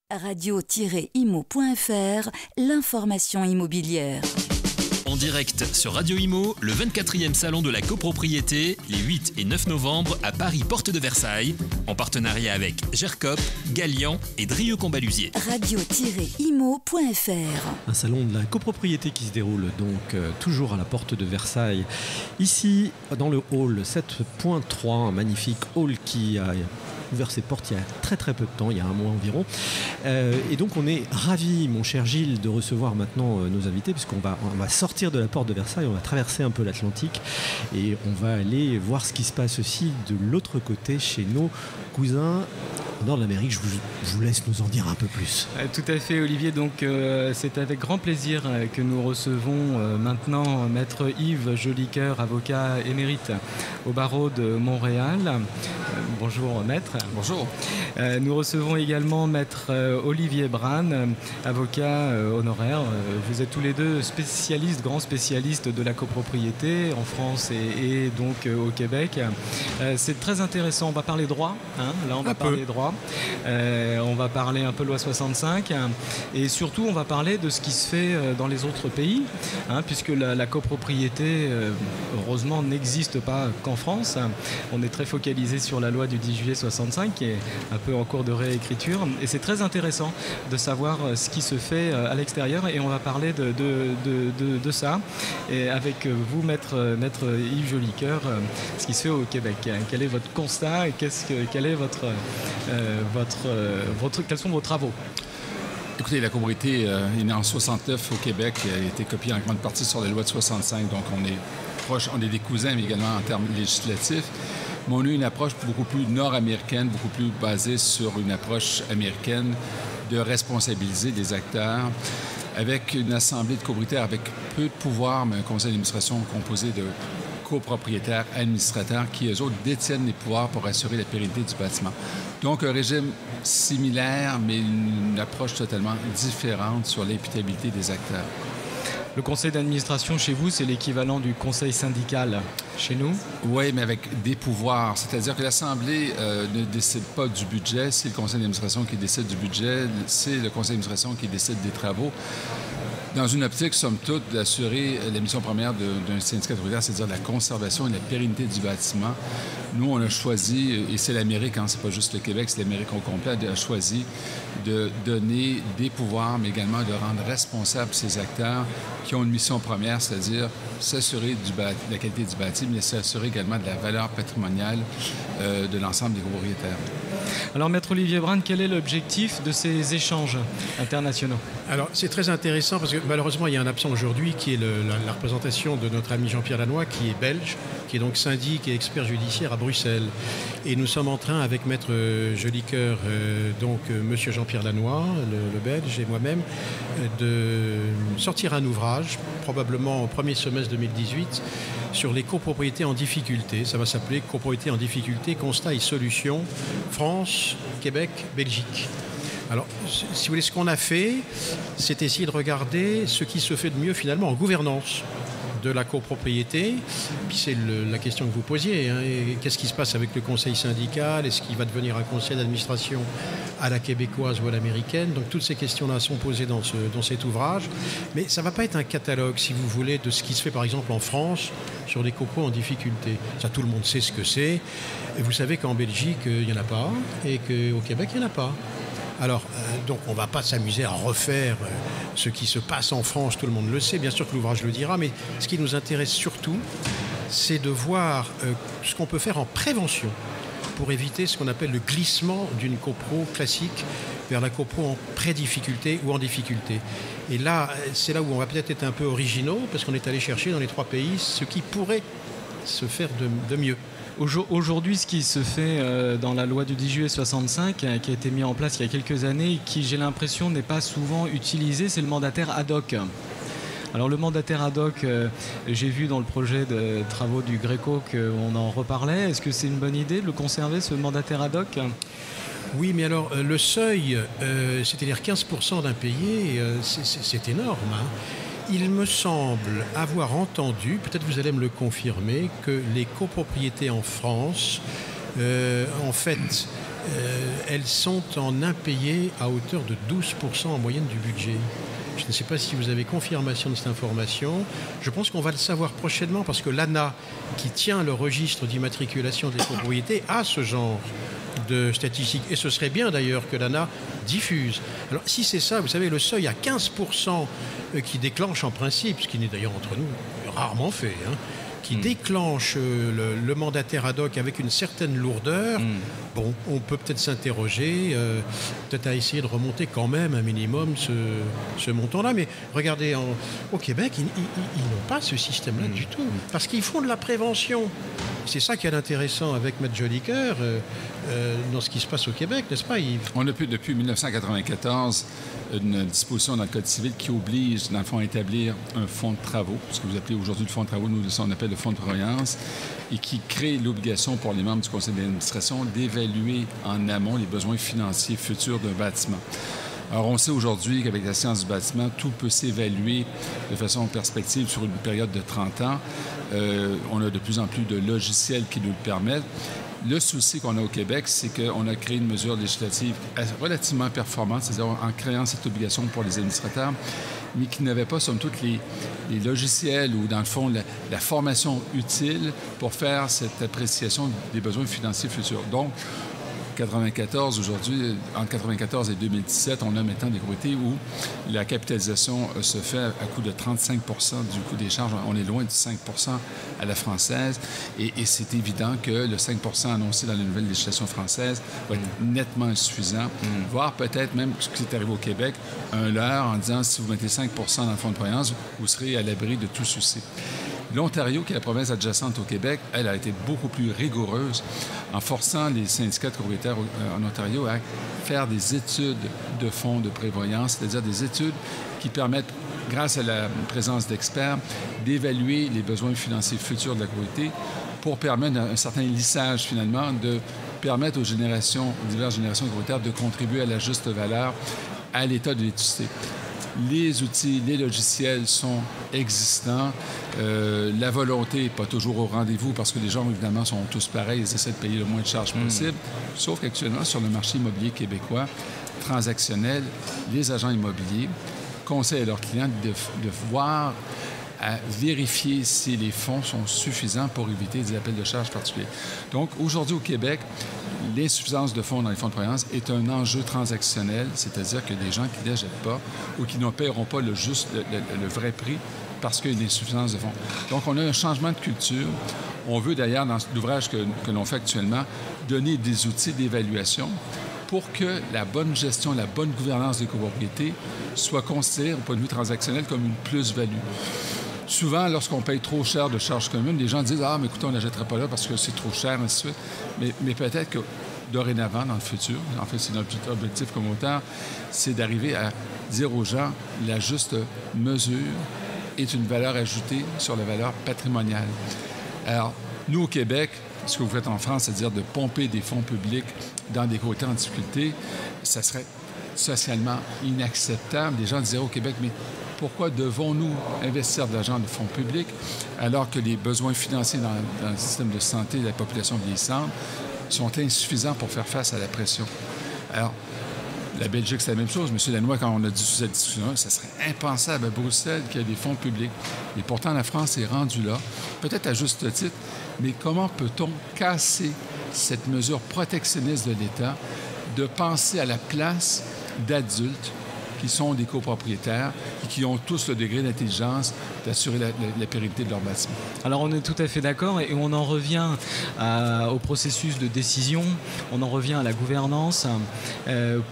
Radio-imo.fr, l'information immobilière. En direct sur Radio Imo, le 24e salon de la copropriété, les 8 et 9 novembre à Paris, porte de Versailles, en partenariat avec GERCOP, Gallian et Drieux-Combalusier. Radio-imo.fr. Un salon de la copropriété qui se déroule donc toujours à la porte de Versailles. Ici, dans le hall 7.3, un magnifique hall qui a ouvert ses portes il y a très peu de temps, il y a un mois environ. Et donc on est ravis, mon cher Gilles, de recevoir maintenant nos invités, puisqu'on va sortir de la porte de Versailles, on va traverser un peu l'Atlantique et on va aller voir ce qui se passe aussi de l'autre côté chez nos cousins dans l'Amérique. Je vous laisse nous en dire un peu plus. Tout à fait, Olivier. Donc c'est avec grand plaisir que nous recevons maintenant Maître Yves Jolicoeur, avocat émérite au barreau de Montréal. Bonjour Maître. Bonjour. Nous recevons également Maître Olivier Brane, avocat honoraire. Vous êtes tous les deux spécialistes, grands spécialistes de la copropriété en France et donc au Québec. C'est très intéressant. On va parler droit. Là, on va parler droit. On va parler un peu loi 65 et surtout on va parler de ce qui se fait dans les autres pays, puisque la copropriété heureusement n'existe pas qu'en France. On est très focalisé sur la loi du 10 juillet 65 qui est un peu en cours de réécriture et c'est très intéressant de savoir ce qui se fait à l'extérieur et on va parler de ça et avec vous maître Yves Jolicoeur, ce qui se fait au Québec. Quel est votre constat et quels sont vos travaux? Écoutez, la copropriété est née en 69 au Québec, elle a été copiée en grande partie sur la loi de 65, donc on est proche, on est des cousins, mais également en termes législatifs. Mais on a une approche beaucoup plus nord-américaine, beaucoup plus basée sur une approche américaine de responsabiliser des acteurs avec une assemblée de copropriétaires avec peu de pouvoir, mais un conseil d'administration composé de copropriétaires, administrateurs qui, eux autres, détiennent les pouvoirs pour assurer la pérennité du bâtiment. Donc, un régime similaire, mais une approche totalement différente sur l'imputabilité des acteurs. Le conseil d'administration chez vous, c'est l'équivalent du conseil syndical chez nous? Oui, mais avec des pouvoirs. C'est-à-dire que l'Assemblée ne décide pas du budget. C'est le conseil d'administration qui décide du budget. C'est le conseil d'administration qui décide des travaux. Dans une optique, somme toute, d'assurer la mission première d'un syndicat de propriétaires, c'est-à-dire la conservation et la pérennité du bâtiment. Nous, on a choisi, et c'est l'Amérique, c'est pas juste le Québec, c'est l'Amérique au complet, a choisi de donner des pouvoirs, mais également de rendre responsables ces acteurs qui ont une mission première, c'est-à-dire s'assurer de la qualité du bâti, mais s'assurer également de la valeur patrimoniale de l'ensemble des copropriétaires. Alors, Maître Olivier Brane, quel est l'objectif de ces échanges internationaux? Alors, c'est très intéressant parce que malheureusement, il y a un absent aujourd'hui qui est la représentation de notre ami Jean-Pierre Lannoy, qui est belge, qui est donc syndic et expert judiciaire à Bruxelles. Et nous sommes en train, avec Maître Jolicoeur, donc Monsieur Jean-Pierre Lannoy, le belge, et moi-même, de sortir un ouvrage, probablement au premier semestre 2018, sur les copropriétés en difficulté. Ça va s'appeler Copropriétés en difficulté, constats et solutions, France, Québec, Belgique. Alors, si vous voulez, ce qu'on a fait, c'est essayer de regarder ce qui se fait de mieux finalement en gouvernance de la copropriété. Puis c'est la question que vous posiez. Qu'est-ce qui se passe avec le conseil syndical? Est-ce qu'il va devenir un conseil d'administration à la québécoise ou à l'américaine? Donc toutes ces questions-là sont posées dans cet ouvrage. Mais ça ne va pas être un catalogue, si vous voulez, de ce qui se fait par exemple en France sur les copros en difficulté. Ça, tout le monde sait ce que c'est. Et vous savez qu'en Belgique, il n'y en a pas et qu'au Québec, il n'y en a pas. Alors, donc on ne va pas s'amuser à refaire ce qui se passe en France, tout le monde le sait, bien sûr que l'ouvrage le dira, mais ce qui nous intéresse surtout, c'est de voir ce qu'on peut faire en prévention pour éviter ce qu'on appelle le glissement d'une copro classique vers la copro en pré-difficulté ou en difficulté. Et là, c'est là où on va peut-être être un peu originaux, parce qu'on est allé chercher dans les 3 pays ce qui pourrait se faire de mieux. Aujourd'hui, ce qui se fait dans la loi du 10 juillet 65, qui a été mis en place il y a quelques années, et qui, j'ai l'impression, n'est pas souvent utilisé, c'est le mandataire ad hoc. Alors le mandataire ad hoc, j'ai vu dans le projet de travaux du Gréco qu'on en reparlait. Est-ce que c'est une bonne idée de le conserver, ce mandataire ad hoc? Oui, mais alors le seuil, c'est-à-dire 15% d'impayés, c'est énorme. Il me semble avoir entendu, peut-être vous allez me le confirmer, que les copropriétés en France, en fait, elles sont en impayé à hauteur de 12% en moyenne du budget. Je ne sais pas si vous avez confirmation de cette information. Je pense qu'on va le savoir prochainement parce que l'ANA, qui tient le registre d'immatriculation des copropriétés, a ce genre de statistiques. Et ce serait bien d'ailleurs que l'ANA diffuse. Alors si c'est ça, vous savez, le seuil à 15% qui déclenche en principe, ce qui n'est d'ailleurs entre nous rarement fait, qui déclenche le mandataire ad hoc avec une certaine lourdeur, bon, on peut peut-être s'interroger, peut-être à essayer de remonter quand même un minimum ce montant-là. Mais regardez, au Québec, ils n'ont pas ce système-là du tout, parce qu'ils font de la prévention. C'est ça qui est intéressant avec Maître Jolicoeur dans ce qui se passe au Québec, n'est-ce pas, Yves? On a depuis 1994 une disposition dans le Code civil qui oblige, dans le fond, à établir un fonds de travaux, ce que vous appelez aujourd'hui le fonds de travaux, nous, on appelle le fonds de prévoyance, et qui crée l'obligation pour les membres du conseil d'administration d'évaluer en amont les besoins financiers futurs d'un bâtiment. Alors, on sait aujourd'hui qu'avec la science du bâtiment, tout peut s'évaluer de façon perspective sur une période de 30 ans. On a de plus en plus de logiciels qui nous le permettent. Le souci qu'on a au Québec, c'est qu'on a créé une mesure législative relativement performante, c'est-à-dire en créant cette obligation pour les administrateurs, mais qui n'avait pas, somme toute, les logiciels ou, dans le fond, la formation utile pour faire cette appréciation des besoins financiers futurs. Donc, 94, aujourd'hui, entre 94 et 2017, on a maintenant des copropriétés où la capitalisation se fait à coût de 35 du coût des charges. On est loin du 5 à la française. Et c'est évident que le 5 annoncé dans la nouvelle législation française va être nettement insuffisant, voire peut-être même, ce qui est arrivé au Québec, un leurre en disant si vous mettez 5 dans le fonds de prévoyance, vous serez à l'abri de tout souci. L'Ontario, qui est la province adjacente au Québec, elle a été beaucoup plus rigoureuse en forçant les syndicats de copropriétaires en Ontario à faire des études de fonds de prévoyance, c'est-à-dire des études qui permettent, grâce à la présence d'experts, d'évaluer les besoins financiers futurs de la copropriété pour permettre un certain lissage, finalement, de permettre aux diverses générations de copropriétaires de contribuer à la juste valeur à l'état de l'électricité. Les outils, les logiciels sont existants. La volonté n'est pas toujours au rendez-vous parce que les gens, évidemment, sont tous pareils. Ils essaient de payer le moins de charges possible. Sauf qu'actuellement, sur le marché immobilier québécois, transactionnel, les agents immobiliers conseillent à leurs clients de voir, à vérifier si les fonds sont suffisants pour éviter des appels de charges particuliers. Donc, aujourd'hui, au Québec, l'insuffisance de fonds dans les fonds de prévoyance est un enjeu transactionnel, c'est-à-dire que des gens qui ne les jettent pas ou qui ne paieront pas le vrai prix parce qu'il y a une insuffisance de fonds. Donc, on a un changement de culture. On veut d'ailleurs, dans l'ouvrage que l'on fait actuellement, donner des outils d'évaluation pour que la bonne gestion, la bonne gouvernance des copropriétés soit considérée au point de vue transactionnel comme une plus-value. Souvent, lorsqu'on paye trop cher de charges communes, les gens disent « Ah, mais écoutez, on n'achèterait pas là parce que c'est trop cher, ainsi de suite. » Mais peut-être que dorénavant, dans le futur, en fait, c'est notre objectif comme auteur, c'est d'arriver à dire aux gens la juste mesure est une valeur ajoutée sur la valeur patrimoniale. Alors, nous, au Québec, ce que vous faites en France, c'est-à-dire de pomper des fonds publics dans des copropriétés en difficulté, ça serait socialement inacceptable. Les gens disaient au Québec, mais pourquoi devons-nous investir de l'argent de fonds publics alors que les besoins financiers dans le système de santé de la population vieillissante sont insuffisants pour faire face à la pression? Alors, la Belgique, c'est la même chose. M. Lanois, quand on a dit cette discussion, ça serait impensable à Bruxelles qu'il y ait des fonds publics. Et pourtant, la France est rendue là, peut-être à juste titre, mais comment peut-on casser cette mesure protectionniste de l'État de penser à la place d'adultes qui sont des copropriétaires et qui ont tous le degré d'intelligence d'assurer la pérennité de leur bâtiment. Alors on est tout à fait d'accord et on en revient au processus de décision, on en revient à la gouvernance.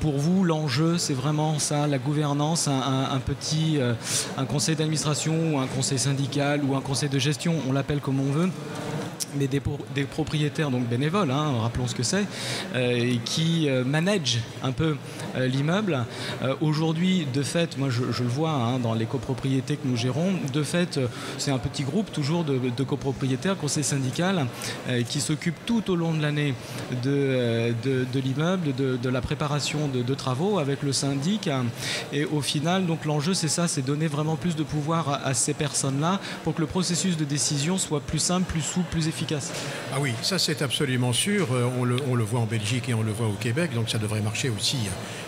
Pour vous, l'enjeu, c'est vraiment ça, la gouvernance, un conseil d'administration ou un conseil syndical ou un conseil de gestion, on l'appelle comme on veut, mais des propriétaires donc bénévoles, rappelons ce que c'est, et qui managent un peu l'immeuble. Aujourd'hui, de fait, moi je le vois dans les copropriétés que nous gérons, de fait, c'est un petit groupe toujours de copropriétaires, conseil syndical, qui s'occupent tout au long de l'année de l'immeuble, de la préparation de travaux avec le syndic. Et au final, donc l'enjeu, c'est ça, c'est donner vraiment plus de pouvoir à ces personnes-là pour que le processus de décision soit plus simple, plus souple, plus efficace. efficace. Ah oui, ça c'est absolument sûr. On le voit en Belgique et on le voit au Québec, donc ça devrait marcher aussi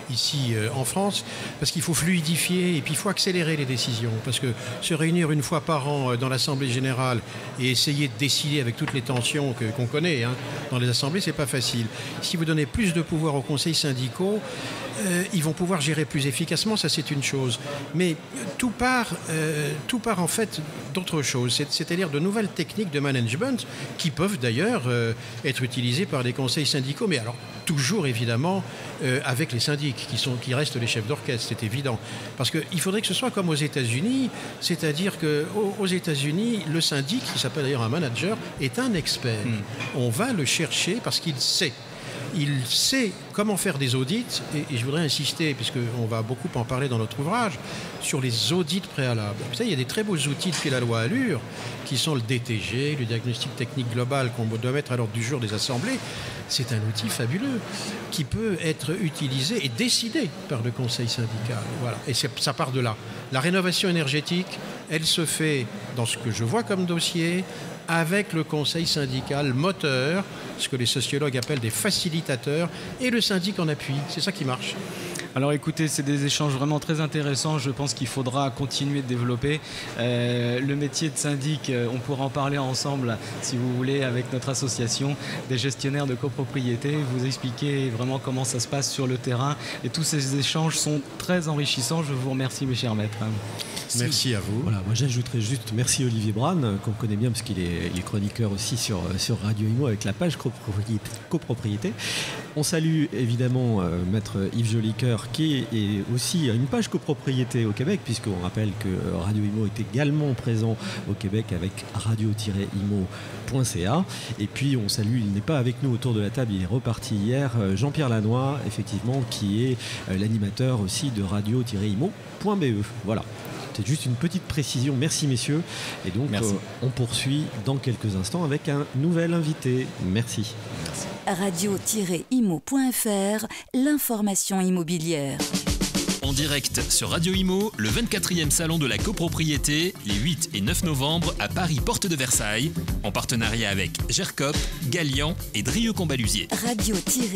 ici en France, parce qu'il faut fluidifier et puis il faut accélérer les décisions, parce que se réunir une fois par an dans l'Assemblée générale et essayer de décider avec toutes les tensions qu'on connaît dans les assemblées, c'est pas facile. Si vous donnez plus de pouvoir aux conseils syndicaux, ils vont pouvoir gérer plus efficacement, ça c'est une chose. Mais tout part en fait d'autre chose, c'est-à-dire de nouvelles techniques de management qui peuvent d'ailleurs être utilisées par les conseils syndicaux, mais alors toujours évidemment avec les syndics qui restent les chefs d'orchestre, c'est évident. Parce qu'il faudrait que ce soit comme aux États-Unis, c'est-à-dire qu'aux États-Unis, le syndic, qui s'appelle d'ailleurs un manager, est un expert. On va le chercher parce qu'il sait. Il sait comment faire des audits, et je voudrais insister, puisqu'on va beaucoup en parler dans notre ouvrage, sur les audits préalables. Vous savez, il y a des très beaux outils depuis la loi Allure, qui sont le DTG, le diagnostic technique global qu'on doit mettre à l'ordre du jour des assemblées. C'est un outil fabuleux qui peut être utilisé et décidé par le conseil syndical. Voilà. Et ça part de là. La rénovation énergétique, elle se fait dans ce que je vois comme dossier, avec le conseil syndical moteur, ce que les sociologues appellent des facilitateurs, et le syndic en appui. C'est ça qui marche. Alors écoutez, c'est des échanges vraiment très intéressants. Je pense qu'il faudra continuer de développer. Le métier de syndic, on pourra en parler ensemble, si vous voulez, avec notre association des gestionnaires de copropriété. Vous expliquer vraiment comment ça se passe sur le terrain. Et tous ces échanges sont très enrichissants. Je vous remercie, mes chers maîtres. Merci à vous. Voilà, moi j'ajouterais juste merci Olivier Brane, qu'on connaît bien parce qu'il est chroniqueur aussi sur Radio Imo avec la page copropriété. On salue évidemment maître Yves Jolicoeur qui est aussi une page copropriété au Québec, puisqu'on rappelle que Radio Imo est également présent au Québec avec radio-imo.ca. Et puis on salue, il n'est pas avec nous autour de la table, il est reparti hier, Jean-Pierre Lannoy, effectivement, qui est l'animateur aussi de radio-imo.be. Voilà. C'est juste une petite précision. Merci messieurs. Et donc on poursuit dans quelques instants avec un nouvel invité. Merci. Radio-imo.fr, l'information immobilière. En direct sur Radio Imo, le 24e salon de la copropriété, les 8 et 9 novembre à Paris, porte de Versailles, en partenariat avec GERCOP, Gallian et Drieux-Combaluzier. Radio-imo.fr